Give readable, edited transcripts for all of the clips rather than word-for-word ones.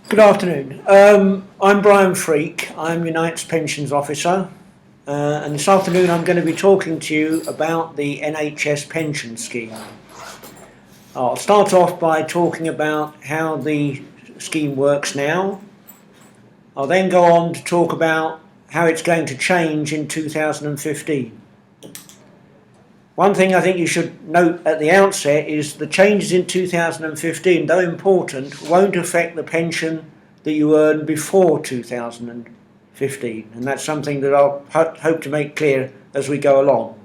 Good afternoon. I'm Bryan Freake. I'm Unite's Pensions Officer, and this afternoon I'm going to be talking to you about the NHS pension scheme. I'll start off by talking about how the scheme works now. I'll then go on to talk about how it's going to change in 2015. One thing I think you should note at the outset is the changes in 2015, though important, won't affect the pension that you earn before 2015, and that's something that I'll hope to make clear as we go along.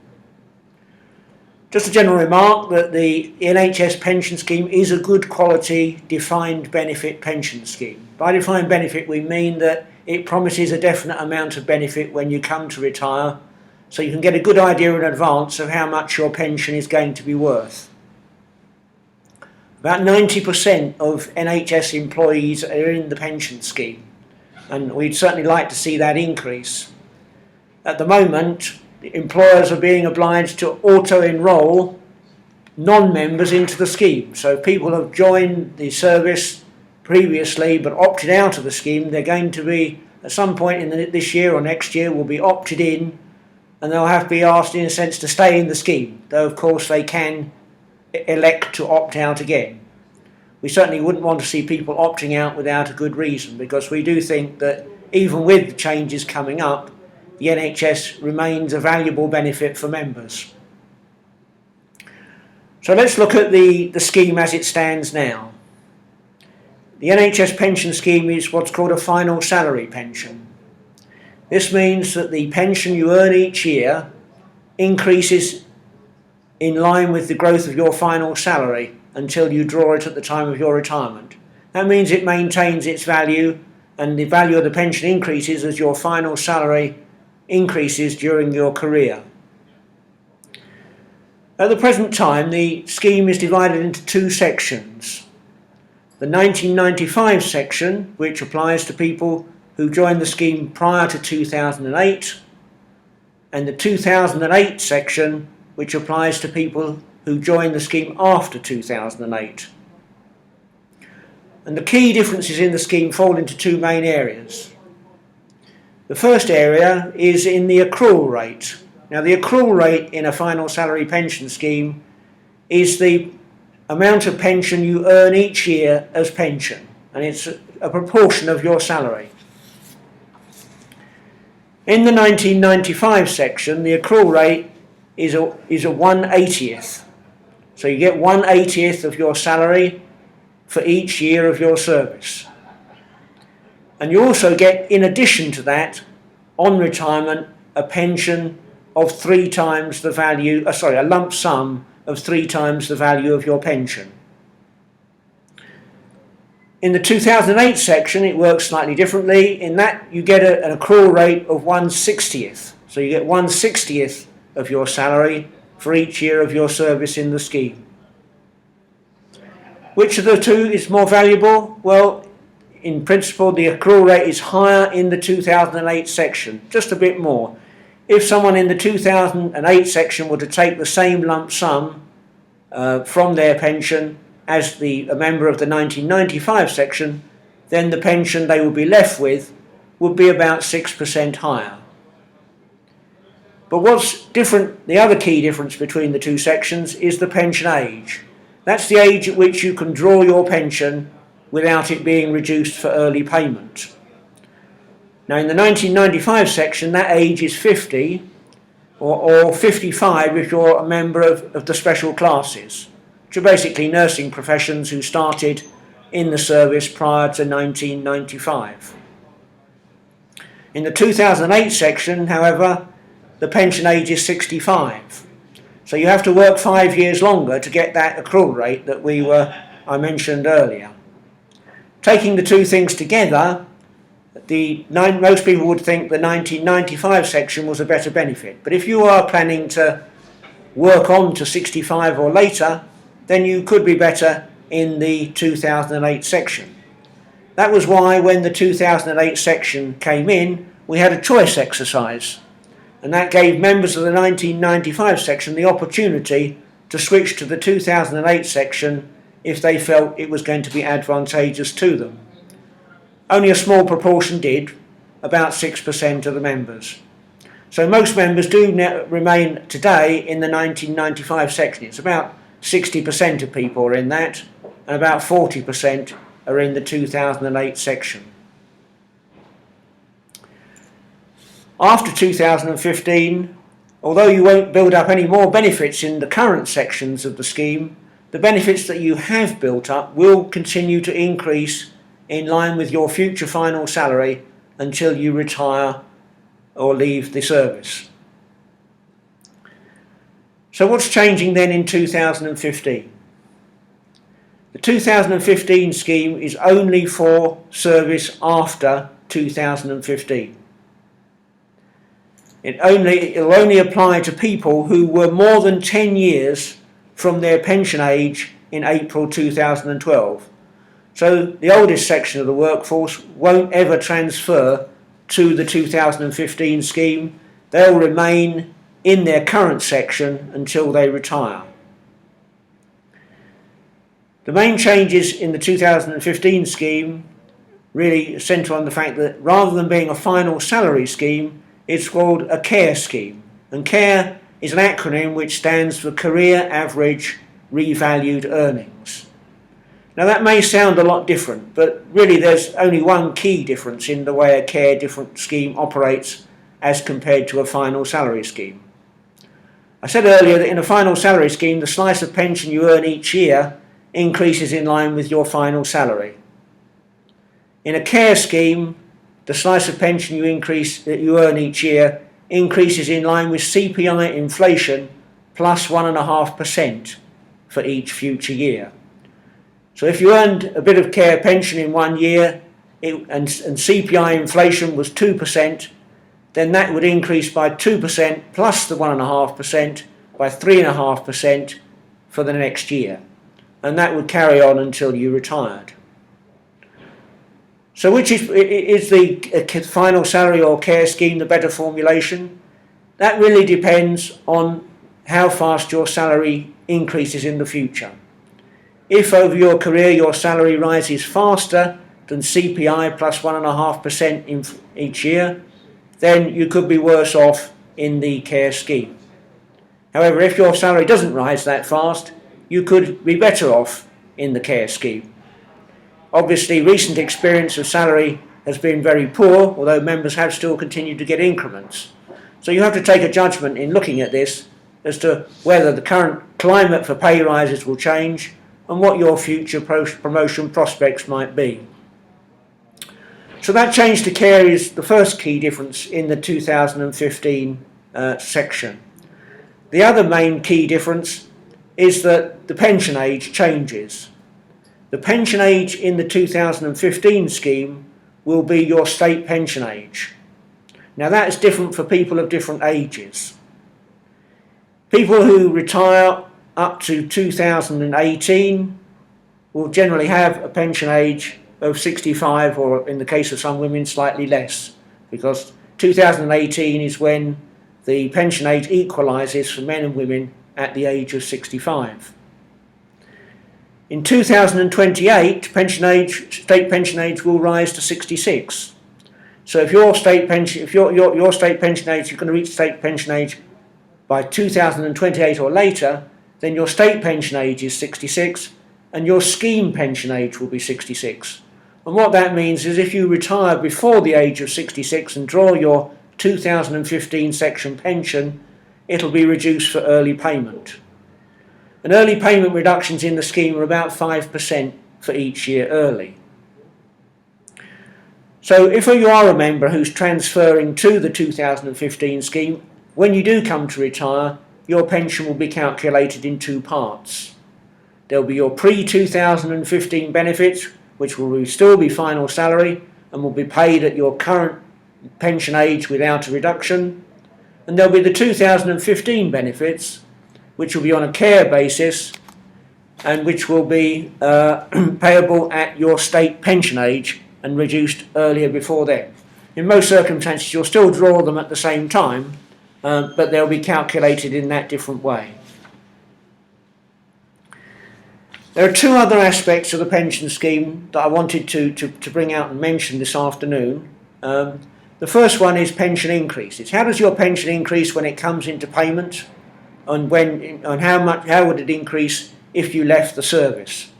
Just a general remark that the NHS pension scheme is a good quality defined benefit pension scheme. By defined benefit we mean that it promises a definite amount of benefit when you come to retire, so you can get a good idea in advance of how much your pension is going to be worth. About 90% of NHS employees are in the pension scheme, and we'd certainly like to see that increase. At the moment, employers are being obliged to auto-enrol non-members into the scheme. So if people have joined the service previously but opted out of the scheme, they're going to be, at some point in this year or next year, will be opted in, and they'll have to be asked in a sense to stay in the scheme, though of course they can elect to opt out again. We certainly wouldn't want to see people opting out without a good reason, because we do think that even with the changes coming up, the NHS remains a valuable benefit for members. So let's look at the scheme as it stands now. The NHS pension scheme is what's called a final salary pension. This means that the pension you earn each year increases in line with the growth of your final salary until you draw it at the time of your retirement. That means it maintains its value, and the value of the pension increases as your final salary increases during your career. At the present time, the scheme is divided into two sections. The 1995 section, which applies to people who joined the scheme prior to 2008, and the 2008 section, which applies to people who joined the scheme after 2008. And the key differences in the scheme fall into two main areas. The first area is in the accrual rate. Now, the accrual rate in a final salary pension scheme is the amount of pension you earn each year as pension, and it's a proportion of your salary. In the 1995 section, the accrual rate is a 1/80th. So you get 1/80th of your salary for each year of your service. And you also get, in addition to that, on retirement, a pension of a lump sum of 3 times the value of your pension. In the 2008 section, it works slightly differently. In that, you get an accrual rate of 1/60th. So you get 1/60th of your salary for each year of your service in the scheme. Which of the two is more valuable? Well, in principle, the accrual rate is higher in the 2008 section, just a bit more. If someone in the 2008 section were to take the same lump sum from their pension as a member of the 1995 section, then the pension they would be left with would be about 6% higher. But what's different, the other key difference between the two sections is the pension age. That's the age at which you can draw your pension without it being reduced for early payment. Now, in the 1995 section, that age is 50, or 55 if you're a member of the special classes, which are basically nursing professions who started in the service prior to 1995. In the 2008 section, however, the pension age is 65. So you have to work 5 years longer to get that accrual rate that I mentioned earlier. Taking the two things together, most people would think the 1995 section was a better benefit. But if you are planning to work on to 65 or later, then you could be better in the 2008 section. That was why when the 2008 section came in, we had a choice exercise. And that gave members of the 1995 section the opportunity to switch to the 2008 section if they felt it was going to be advantageous to them. Only a small proportion did, about 6% of the members. So most members do remain today in the 1995 section. It's about 60% of people are in that, and about 40% are in the 2008 section. After 2015, although you won't build up any more benefits in the current sections of the scheme, the benefits that you have built up will continue to increase in line with your future final salary until you retire or leave the service. So what's changing then in 2015? The 2015 scheme is only for service after 2015. It'll only apply to people who were more than 10 years from their pension age in April 2012. So the oldest section of the workforce won't ever transfer to the 2015 scheme. They'll remain in their current section until they retire. The main changes in the 2015 scheme really centre on the fact that rather than being a final salary scheme, it's called a CARE scheme. And CARE is an acronym which stands for Career Average Revalued Earnings. Now that may sound a lot different, but really there's only one key difference in the way a CARE scheme operates as compared to a final salary scheme. I said earlier that in a final salary scheme, the slice of pension you earn each year increases in line with your final salary. In a CARE scheme, the slice of pension you earn each year increases in line with CPI inflation plus 1.5% for each future year. So if you earned a bit of CARE pension in 1 year and CPI inflation was 2%, then that would increase by 2% plus the 1.5% by 3.5% for the next year. And that would carry on until you retired. So which is the final salary or CARE scheme the better formulation? That really depends on how fast your salary increases in the future. If over your career your salary rises faster than CPI plus 1.5% each year, then you could be worse off in the CARE scheme. However, if your salary doesn't rise that fast, you could be better off in the CARE scheme. Obviously, recent experience of salary has been very poor, although members have still continued to get increments. So you have to take a judgment in looking at this as to whether the current climate for pay rises will change and what your future promotion prospects might be. So that change to CARE is the first key difference in the 2015 section. The other main key difference is that the pension age changes. The pension age in the 2015 scheme will be your state pension age. Now that is different for people of different ages. People who retire up to 2018 will generally have a pension age of 65, or in the case of some women slightly less, because 2018 is when the pension age equalises for men and women at the age of 65. In 2028, state pension age will rise to 66. So if your state pension age, you're going to reach state pension age by 2028 or later, then your state pension age is 66 and your scheme pension age will be 66. And what that means is if you retire before the age of 66 and draw your 2015 section pension, it'll be reduced for early payment. And early payment reductions in the scheme are about 5% for each year early. So if you are a member who's transferring to the 2015 scheme, when you do come to retire, your pension will be calculated in two parts. There'll be your pre-2015 benefits, which will still be final salary and will be paid at your current pension age without a reduction. And there'll be the 2015 benefits, which will be on a CARE basis and which will be payable at your state pension age and reduced earlier before then. In most circumstances you'll still draw them at the same time, but they'll be calculated in that different way. There are two other aspects of the pension scheme that I wanted to bring out and mention this afternoon. The first one is pension increases. How does your pension increase when it comes into payment, and how would it increase if you left the service?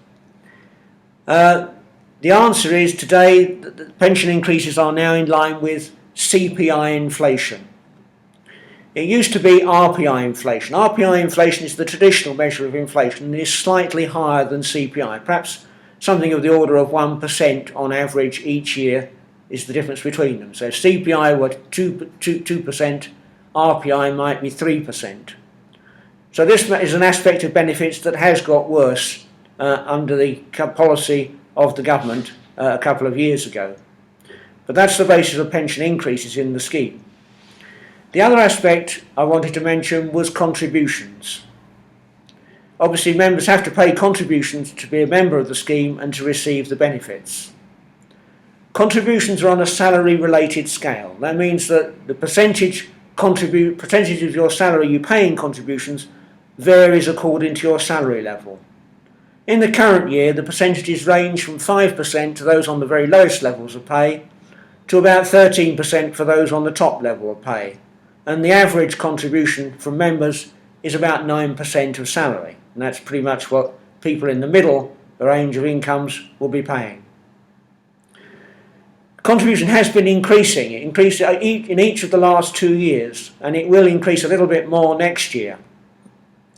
The answer is today that the pension increases are now in line with CPI inflation. It used to be RPI inflation. RPI inflation is the traditional measure of inflation and is slightly higher than CPI. Perhaps something of the order of 1% on average each year is the difference between them. So CPI were 2%, RPI might be 3%. So this is an aspect of benefits that has got worse under the policy of the government a couple of years ago. But that's the basis of pension increases in the scheme. The other aspect I wanted to mention was contributions. Obviously, members have to pay contributions to be a member of the scheme and to receive the benefits. Contributions are on a salary-related scale. That means that the percentage of your salary you pay in contributions varies according to your salary level. In the current year, the percentages range from 5% to those on the very lowest levels of pay to about 13% for those on the top level of pay. And the average contribution from members is about 9% of salary. And that's pretty much what people in the middle range of incomes will be paying. Contribution has been increasing. It increased in each of the last 2 years, and it will increase a little bit more next year.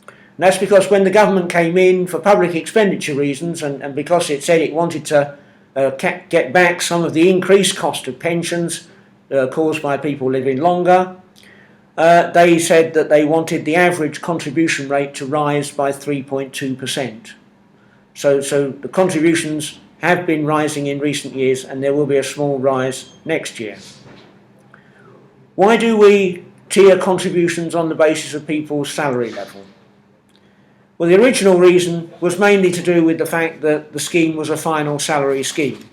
And that's because when the government came in for public expenditure reasons, and because it said it wanted to get back some of the increased cost of pensions caused by people living longer, they said that they wanted the average contribution rate to rise by 3.2%. So the contributions have been rising in recent years, and there will be a small rise next year. Why do we tier contributions on the basis of people's salary level? Well, the original reason was mainly to do with the fact that the scheme was a final salary scheme.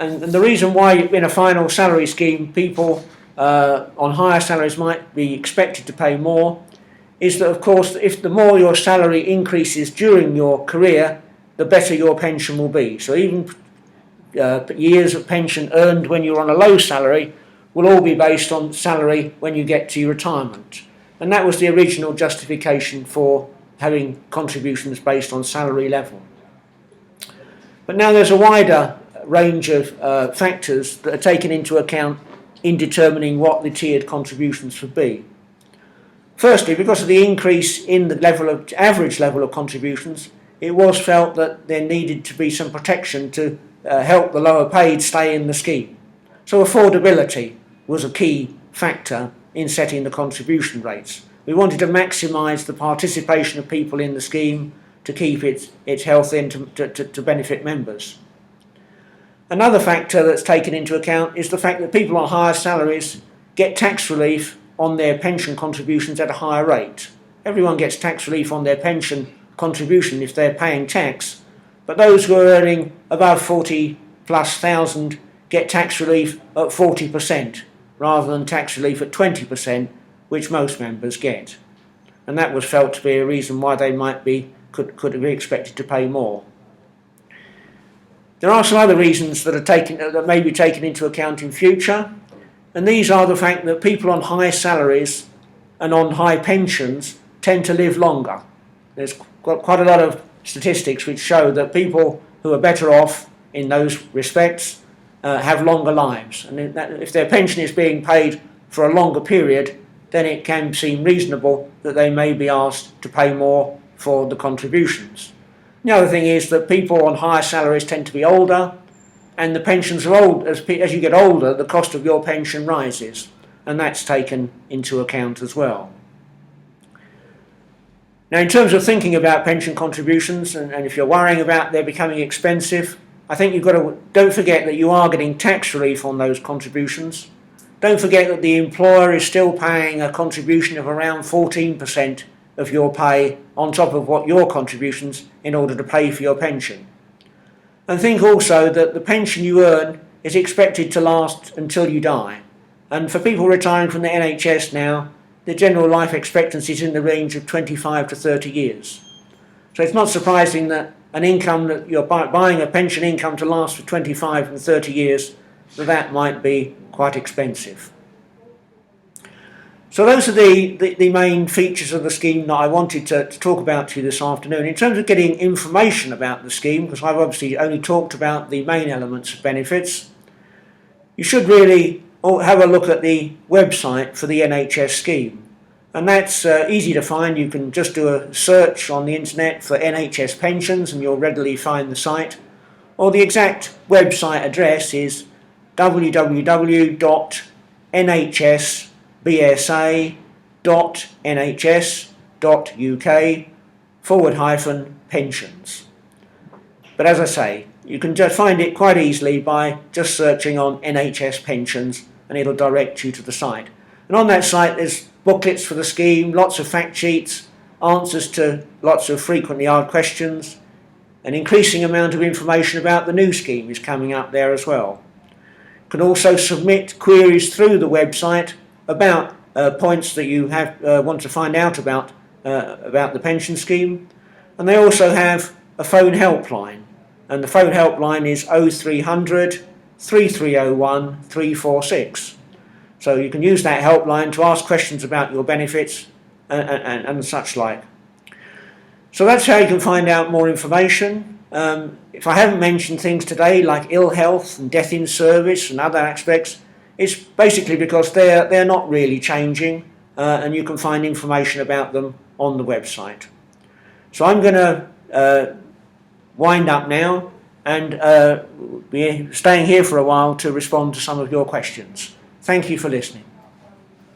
And the reason why in a final salary scheme people on higher salaries might be expected to pay more is that, of course, if the more your salary increases during your career, the better your pension will be. So even years of pension earned when you're on a low salary will all be based on salary when you get to your retirement. And that was the original justification for having contributions based on salary level. But now there's a wider range of factors that are taken into account in determining what the tiered contributions should be. Firstly, because of the increase in the average level of contributions, it was felt that there needed to be some protection to help the lower paid stay in the scheme. So affordability was a key factor in setting the contribution rates. We wanted to maximise the participation of people in the scheme to keep its health in to benefit members. Another factor that's taken into account is the fact that people on higher salaries get tax relief on their pension contributions at a higher rate. Everyone gets tax relief on their pension contribution if they're paying tax, but those who are earning above 40,000+ get tax relief at 40% rather than tax relief at 20%, which most members get. And that was felt to be a reason why they could be expected to pay more. There are some other reasons that may be taken into account in future, and these are the fact that people on high salaries and on high pensions tend to live longer. There's quite a lot of statistics which show that people who are better off in those respects have longer lives, and if their pension is being paid for a longer period, then it can seem reasonable that they may be asked to pay more for the contributions. The other thing is that people on higher salaries tend to be older, and the pensions are old. As you get older, the cost of your pension rises, and that's taken into account as well. Now, in terms of thinking about pension contributions, and if you're worrying about they're becoming expensive, I think don't forget that you are getting tax relief on those contributions. Don't forget that the employer is still paying a contribution of around 14% of your pay on top of what your contributions in order to pay for your pension. And think also that the pension you earn is expected to last until you die. And for people retiring from the NHS now, the general life expectancy is in the range of 25 to 30 years. So it's not surprising that an income that you're buying a pension income to last for 25 and 30 years, that might be quite expensive. So those are the main features of the scheme that I wanted to talk about to you this afternoon. In terms of getting information about the scheme, because I've obviously only talked about the main elements of benefits, you should really have a look at the website for the NHS scheme. And that's easy to find. You can just do a search on the internet for NHS pensions and you'll readily find the site. Or the exact website address is www.nhs.nhs.uk/pensions. But as I say, you can just find it quite easily by just searching on NHS pensions and it'll direct you to the site. And on that site there's booklets for the scheme, lots of fact sheets, answers to lots of frequently asked questions, an increasing amount of information about the new scheme is coming up there as well. You can also submit queries through the website about points that you want to find out about the pension scheme, and they also have a phone helpline, and the phone helpline is 0300 3301 346. So you can use that helpline to ask questions about your benefits and such like. So that's how you can find out more information. If I haven't mentioned things today like ill health and death in service and other aspects, it's basically because they're not really changing and you can find information about them on the website. So I'm going to wind up now and be staying here for a while to respond to some of your questions. Thank you for listening.